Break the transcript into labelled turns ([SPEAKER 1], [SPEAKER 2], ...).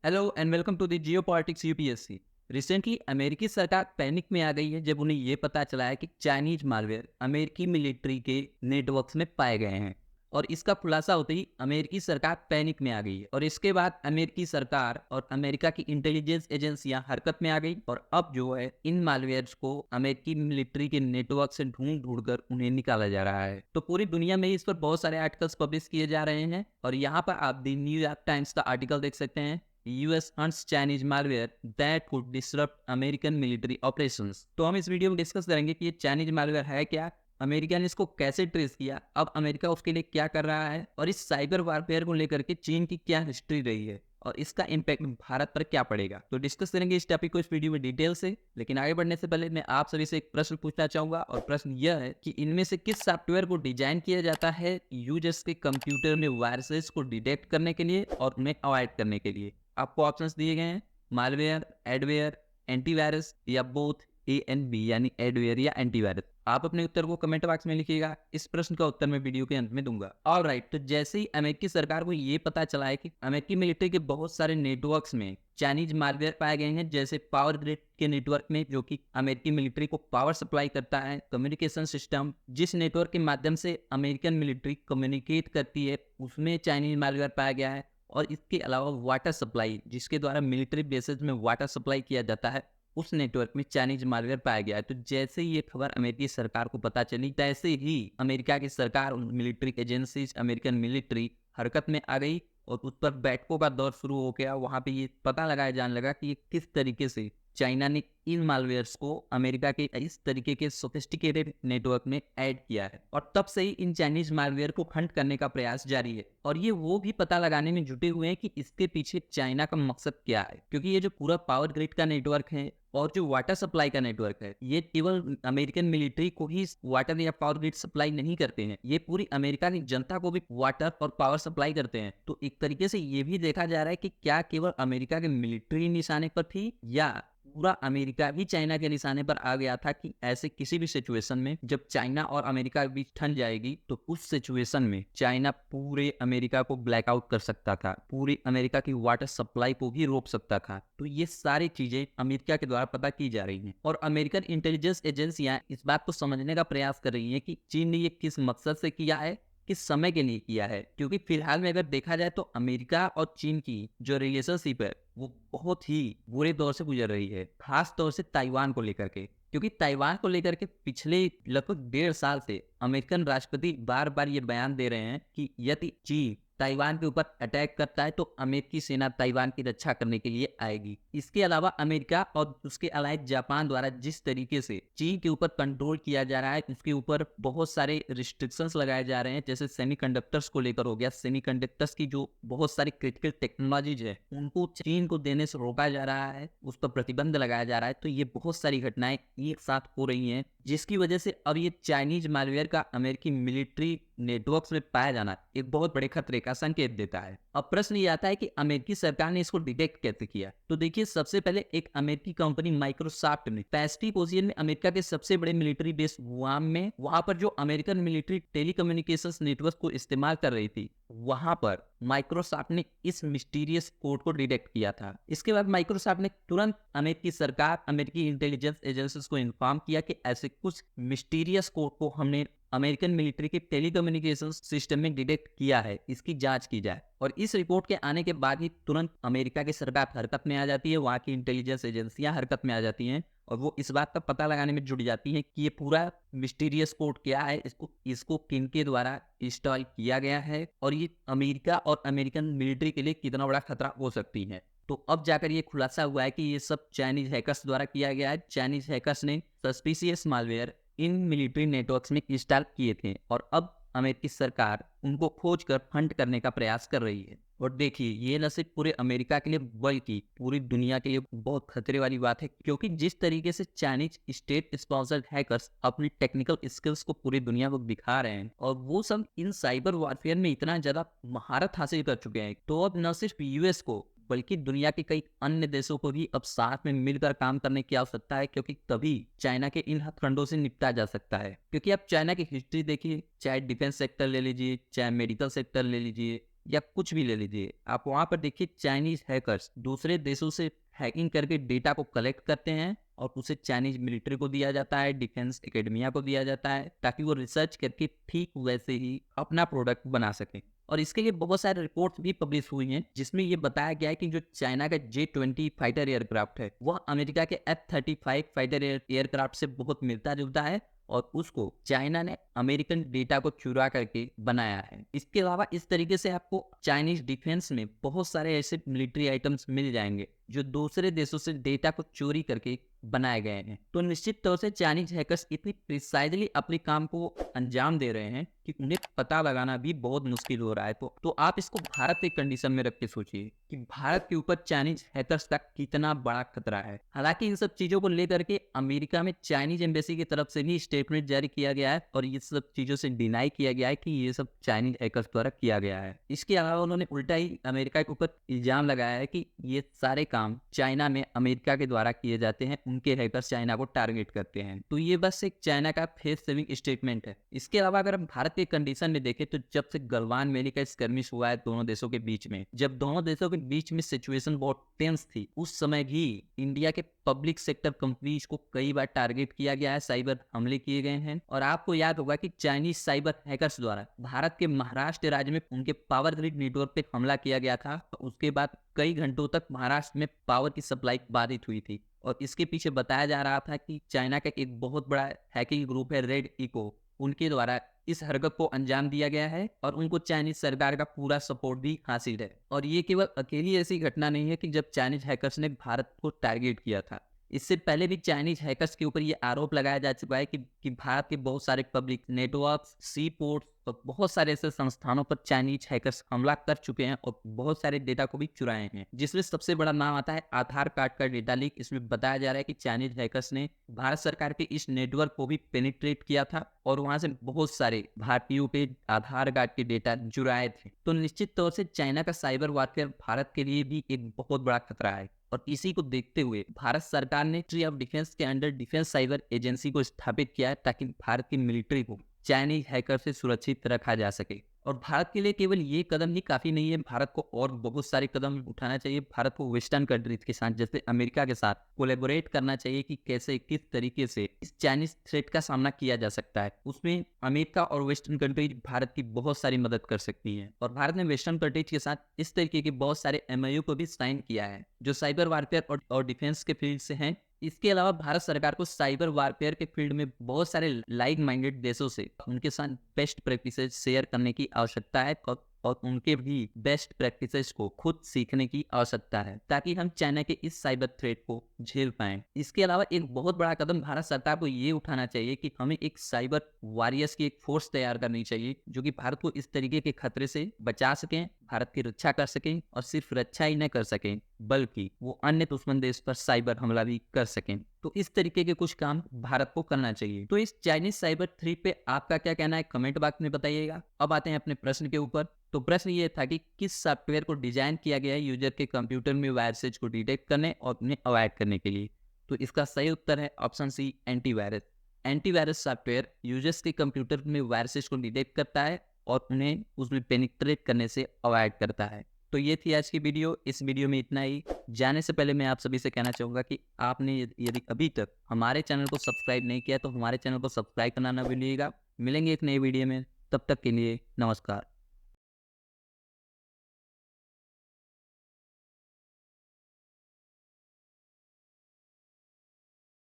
[SPEAKER 1] Hello and welcome to the geopolitics UPSC. Recently अमेरिकी सरकार panic में आ गई है जब उन्हें ये पता चला है कि चाइनीज मालवेयर अमेरिकी मिलिट्री के नेटवर्क्स में पाए गए हैं। और इसका खुलासा होते ही अमेरिकी सरकार पैनिक में आ गई है और इसके बाद अमेरिकी सरकार और अमेरिका की इंटेलिजेंस एजेंसियां हरकत में आ गई और अब जो है इन मालवेयर्स को अमेरिकी मिलिट्री के नेटवर्क से ढूंढ ढूंढ कर उन्हें निकाला जा रहा है। तो पूरी दुनिया में इस पर बहुत सारे आर्टिकल्स पब्लिश किए जा रहे हैं और यहाँ पर आप द न्यूयॉर्क टाइम्स का आर्टिकल देख सकते हैं। US hunts Chinese malware that could disrupt American military operations। तो हम इस वीडियो में डिस्कस करेंगे कि ये चाइनीज मालवेयर है क्या, अमेरिका ने इसको कैसे ट्रेस किया, अब अमेरिका उसके लिए क्या कर रहा है और इस साइबर वारफेयर को लेकर के चीन की क्या हिस्ट्री रही है और इसका इम्पैक्ट भारत पर क्या पड़ेगा। तो डिस्कस करेंगे इस टॉपिक को इस वीडियो में डिटेल से। लेकिन आगे बढ़ने से पहले मैं आप सभी से एक प्रश्न पूछना चाहूंगा और प्रश्न यह है कि इनमें से किस सॉफ्टवेयर को डिजाइन किया जाता है यूजर्स के कंप्यूटर में वायरसेस को डिटेक्ट करने के लिए और उन्हें अवॉइड करने के लिए। आपको ऑप्शंस दिए गए हैं मालवेयर, एडवेयर, एंटीवायरस या बोथ A and B यानी एडवेयर या एंटीवायरस। आप अपने उत्तर को कमेंट बॉक्स में लिखिएगा, इस प्रश्न का उत्तर मैं वीडियो के अंत में दूंगा। ऑलराइट, तो जैसे ही अमेरिकी सरकार को ये पता चला है कि अमेरिकी मिलिट्री के बहुत सारे नेटवर्क्स में चाइनीज मालवेयर पाए गए हैं, जैसे पावर ग्रिड के नेटवर्क में जो कि अमेरिकी मिलिट्री को पावर सप्लाई करता है, कम्युनिकेशन सिस्टम जिस नेटवर्क के माध्यम से अमेरिकन मिलिट्री कम्युनिकेट करती है उसमें चाइनीज मालवेयर पाया गया है, और इसके अलावा वाटर सप्लाई जिसके द्वारा मिलिट्री बेसिस में वाटर सप्लाई किया जाता है उस नेटवर्क में चाइनीज मालवेयर पाया गया है। तो जैसे ही ये खबर अमेरिकी सरकार को पता चली तैसे ही अमेरिका की सरकार, मिलिट्री एजेंसीज, अमेरिकन मिलिट्री हरकत में आ गई और उस पर बैठकों का दौर शुरू हो गया। वहां पे ये पता लगाया जाने लगा कि ये किस तरीके से चाइना ने इन मालवेयर्स को अमेरिका के इस तरीके के सोफिस्टिकेटेड नेटवर्क में ऐड किया है और तब से ही इन चाइनीज मालवेयर को हंट करने का प्रयास जारी है। और ये वो भी पता लगाने में जुटे हुए हैं कि इसके पीछे चाइना का मकसद क्या है, क्योंकि ये जो पूरा पावर ग्रिड का नेटवर्क है और जो वाटर सप्लाई का नेटवर्क है ये केवल अमेरिकन मिलिट्री को ही वाटर या पावर ग्रिड सप्लाई नहीं करते हैं, ये पूरी अमेरिका की जनता को भी वाटर और पावर सप्लाई करते हैं। तो एक तरीके से ये भी देखा जा रहा है कि क्या केवल अमेरिका के मिलिट्री निशाने पर थी या पूरा अमेरिका भी चाइना के निशाने पर आ गया था कि ऐसे किसी भी सिचुएशन में जब चाइना और अमेरिका के बीच ठंड जाएगी तो उस सिचुएशन में चाइना पूरे अमेरिका को ब्लैकआउट कर सकता था, पूरी अमेरिका की वाटर सप्लाई को भी रोक सकता था। तो ये सारी चीजें अमेरिका के द्वारा पता की जा रही हैं और अमेरिकन इंटेलिजेंस एजेंसियां इस बात को समझने का प्रयास कर रही हैं कि चीन ने ये किस मकसद से किया है, किस समय के लिए किया है। क्योंकि फिलहाल में अगर देखा जाए तो अमेरिका और चीन की जो रिलेशनशिप है वो बहुत ही बुरे दौर से गुजर रही है, खास तौर से ताइवान को लेकर के। क्योंकि ताइवान को लेकर के पिछले लगभग 1.5 साल से अमेरिकन राष्ट्रपति बार बार ये बयान दे रहे हैं कि यदि चीन ताइवान के ऊपर अटैक करता है तो अमेरिकी सेना ताइवान की रक्षा करने के लिए आएगी। इसके अलावा अमेरिका और उसके अलाइड जापान द्वारा जिस तरीके से चीन के ऊपर कंट्रोल किया जा रहा है, उसके ऊपर बहुत सारे रिस्ट्रिक्शंस लगाए जा रहे हैं, जैसे सेमीकंडक्टर्स को लेकर हो गया, सेमीकंडक्टर्स की जो बहुत सारी क्रिटिकल टेक्नोलॉजीज है उनको चीन को देने से रोका जा रहा है, उस पर प्रतिबंध लगाया जा रहा है। तो ये बहुत सारी घटनाएं एक साथ हो रही हैं जिसकी वजह से अब ये चाइनीज मालवेयर का अमेरिकी मिलिट्री नेटवर्क्स में पाया जाना एक बहुत बड़े खतरे का संकेत देता है। अब प्रश्न ये आता है कि अमेरिकी सरकार ने इसको डिटेक्ट कैसे किया। तो देखिए, सबसे पहले एक अमेरिकी कंपनी माइक्रोसॉफ्ट ने पैसिव पोजीशन में अमेरिका के सबसे बड़े मिलिट्री बेस गुआम में, वहां पर जो अमेरिकन मिलिट्री टेलीकम्युनिकेशंस नेटवर्क को इस्तेमाल कर रही थी, वहां पर माइक्रोसॉफ्ट ने इस मिस्टीरियस कोड को डिटेक्ट किया था। इसके बाद माइक्रोसॉफ्ट ने तुरंत अमेरिकी सरकार, अमेरिकी इंटेलिजेंस एजेंसीज को इन्फॉर्म किया कि ऐसे कुछ मिस्टीरियस कोड को हमने अमेरिकन मिलिट्री के टेलीकम्युनिकेशन सिस्टम में डिटेक्ट किया है, इसकी जांच की जाए। और इस रिपोर्ट के आने के बाद ही तुरंत अमेरिका की सरकार हरकत में आ जाती है, वहां की इंटेलिजेंस एजेंसियां हरकत में आ जाती हैं और वो इस बात का पता लगाने में जुट जाती हैं कि ये पूरा मिस्टीरियस कोड क्या है, इसको किन के द्वारा इंस्टॉल किया गया है और ये अमेरिका और अमेरिकन मिलिट्री के लिए कितना बड़ा खतरा हो सकती है। तो अब जाकर ये खुलासा हुआ है कि ये सब चाइनीज हैकर्स द्वारा किया गया है। चाइनीज हैकर्स ने suspicious malware in military networks में इंस्टॉल किए थे और अब अमेरिकी सरकार उनको खोज कर फंड करने का प्रयास कर रही है। और देखिए, ये न सिर्फ पूरे अमेरिका के लिए बल्कि पूरी दुनिया के लिए बहुत खतरे वाली बात है, क्योंकि जिस तरीके से चाइनीज स्टेट स्पॉन्सर्ड हैकर्स अपनी टेक्निकल स्किल्स को पूरी दुनिया को दिखा रहे हैं और वो सब इन साइबर वॉरफेयर में इतना ज्यादा महारत हासिल कर चुके हैं, तो अब न सिर्फ यूएस को बल्कि दुनिया के कई अन्य देशों को भी अब साथ में मिलकर काम करने की आवश्यकता है, क्योंकि तभी चाइना के इन हथकंडों से निपटा जा सकता है। क्योंकि आप चाइना की हिस्ट्री देखिए, चाहे डिफेंस सेक्टर ले लीजिए, चाहे मेडिकल सेक्टर ले लीजिए, या कुछ भी ले लीजिए, आप वहाँ पर देखिए चाइनीज हैकर्स दूसरे देशों से हैकिंग करके डेटा को कलेक्ट करते हैं और उसे चाइनीज मिलिट्री को दिया जाता है, डिफेंस एकेडमिया को दिया जाता है, ताकि वो रिसर्च करके ठीक वैसे ही अपना प्रोडक्ट बना सकें। और इसके लिए बहुत सारे रिपोर्ट्स भी पब्लिश हुई हैं जिसमें ये बताया गया है कि जो चाइना का J-20 फाइटर एयरक्राफ्ट है वह अमेरिका के F-35 फाइटर एयरक्राफ्ट से बहुत मिलता जुलता है और उसको चाइना ने अमेरिकन डेटा को चुरा करके बनाया है। इसके अलावा इस तरीके से आपको चाइनीज डिफेंस में बहुत सारे ऐसे मिलिट्री आइटम्स मिल जाएंगे जो दूसरे देशों से डेटा को चोरी करके बनाए गए हैं। तो निश्चित तौर से चाइनीज हैकर्स इतनी प्रिसाइजली अपने काम को अंजाम दे रहे हैं कि उन्हें पता लगाना भी बहुत मुश्किल हो रहा है। तो आप इसको भारत के कंडीशन में रख के सोचिए कि भारत के ऊपर चाइनीज हैकर्स का कितना बड़ा खतरा है। हालांकि इन सब चीजों को लेकर के अमेरिका में चाइनीज एम्बेसी की तरफ से भी स्टेटमेंट जारी किया गया है और ये सब चीजों से डिनाई किया गया है कि ये सब चाइनीज हैकर्स द्वारा किया गया है। इसके अलावा उन्होंने उल्टा ही अमेरिका के ऊपर इल्जाम लगाया है कि ये सारे काम चाइना में अमेरिका के द्वारा किए जाते हैं, उनके हैकर्स चाइना को टारगेट करते हैं। तो ये बस एक चाइना का फेस सेविंग स्टेटमेंट है। इसके अलावा अगर हम भारत के कंडीशन में देखें तो जब से गलवान वैली का स्कर्मिश हुआ है दोनों देशों के बीच में, जब दोनों देशों के बीच में सिचुएशन बहुत टेंस थी, उस समय भी इंडिया के पब्लिक सेक्टर कंपनीज को कई बार टारगेट किया गया है, साइबर हमले किए गए हैं। और आपको याद होगा कि चाइनीज साइबर हैकर्स द्वारा भारत के महाराष्ट्र राज्य में उनके पावर ग्रिड नेटवर्क पे हमला किया गया था। उसके बाद कई घंटों तक महाराष्ट्र में पावर की सप्लाई बाधित हुई थी और इसके पीछे बताया जा रहा था कि चाइना का एक बहुत बड़ा हैकिंग ग्रुप है रेड इको, उनके द्वारा इस हरकत को अंजाम दिया गया है और उनको चाइनीज सरकार का पूरा सपोर्ट भी हासिल है। और ये केवल अकेली ऐसी घटना नहीं है कि जब चाइनीज हैकर्स ने भारत को टारगेट किया था, इससे पहले भी चाइनीज हैकर्स के ऊपर ये आरोप लगाया जा चुका है कि भारत के बहुत सारे पब्लिक नेटवर्क, सी पोर्ट्स और बहुत सारे ऐसे संस्थानों पर चाइनीज हैकर्स हमला कर चुके हैं और बहुत सारे डेटा को भी चुराए हैं, जिसमें सबसे बड़ा नाम आता है आधार कार्ड का डेटा लीक। इसमें बताया जा रहा है कि चाइनीज हैकर्स ने भारत सरकार के इस नेटवर्क को भी पेनिट्रेट किया था और वहां से बहुत सारे भारतीयों के आधार कार्ड के डेटा चुराए थे। तो निश्चित तौर से चाइना का साइबर वारफेयर भारत के लिए भी एक बहुत बड़ा खतरा है और इसी को देखते हुए भारत सरकार ने मिनिस्ट्री ऑफ डिफेंस के अंडर डिफेंस साइबर एजेंसी को स्थापित किया है ताकि भारत की मिलिट्री को चाइनीज हैकर से सुरक्षित रखा जा सके। और भारत के लिए केवल ये कदम ही काफी नहीं है, भारत को और बहुत सारे कदम उठाना चाहिए। भारत को वेस्टर्न कंट्रीज के साथ जैसे अमेरिका के साथ कोलैबोरेट करना चाहिए कि कैसे किस तरीके से इस चाइनीज थ्रेट का सामना किया जा सकता है। उसमें अमेरिका और वेस्टर्न कंट्रीज भारत की बहुत सारी मदद कर सकती है और भारत ने वेस्टर्न कंट्रीज के साथ इस तरीके के बहुत सारे MOU को भी साइन किया है जो साइबर वारफेयर और डिफेंस के फील्ड से हैं। इसके अलावा भारत सरकार को साइबर वारफेयर के फील्ड में बहुत सारे लाइक माइंडेड देशों से उनके साथ बेस्ट प्रैक्टिसेस शेयर करने की आवश्यकता है और उनके भी बेस्ट प्रैक्टिसेस को खुद सीखने की आवश्यकता है ताकि हम चाइना के इस साइबर थ्रेट को झेल पाएं। इसके अलावा एक बहुत बड़ा कदम भारत सरकार को ये उठाना चाहिए कि हमें एक साइबर वॉरियर्स की एक फोर्स तैयार करनी चाहिए जो कि भारत को इस तरीके के खतरे से बचा सकें, भारत की रक्षा कर सकें और सिर्फ रक्षा ही न कर सकें बल्कि वो अन्य दुश्मन देश पर साइबर हमला भी कर सकें। तो इस तरीके के कुछ काम भारत को करना चाहिए। तो इस चाइनीज साइबर थ्रेट पे आपका क्या कहना है कमेंट बॉक्स में बताइएगा। अब आते हैं अपने प्रश्न के ऊपर। तो प्रश्न ये था कि किस सॉफ्टवेयर को डिजाइन किया गया है यूजर के कंप्यूटर में वायरसेज को डिटेक्ट करने और उन्हें अवॉइड करने के लिए। तो इसका सही उत्तर है option C, antivirus. Antivirus software users के कंप्यूटर में वायरसेज को डिटेक्ट करता है और उन्हें उसमें पेनिट्रेट करने से अवॉइड करता है। तो ये थी आज की वीडियो। इस वीडियो में इतना ही। जाने से पहले मैं आप सभी से कहना चाहूँगा कि आपने यदि अभी तक हमारे चैनल को सब्सक्राइब नहीं किया तो हमारे चैनल को सब्सक्राइब करना ना भूलिएगा। मिलेंगे एक नई वीडियो में, तब तक के लिए नमस्कार।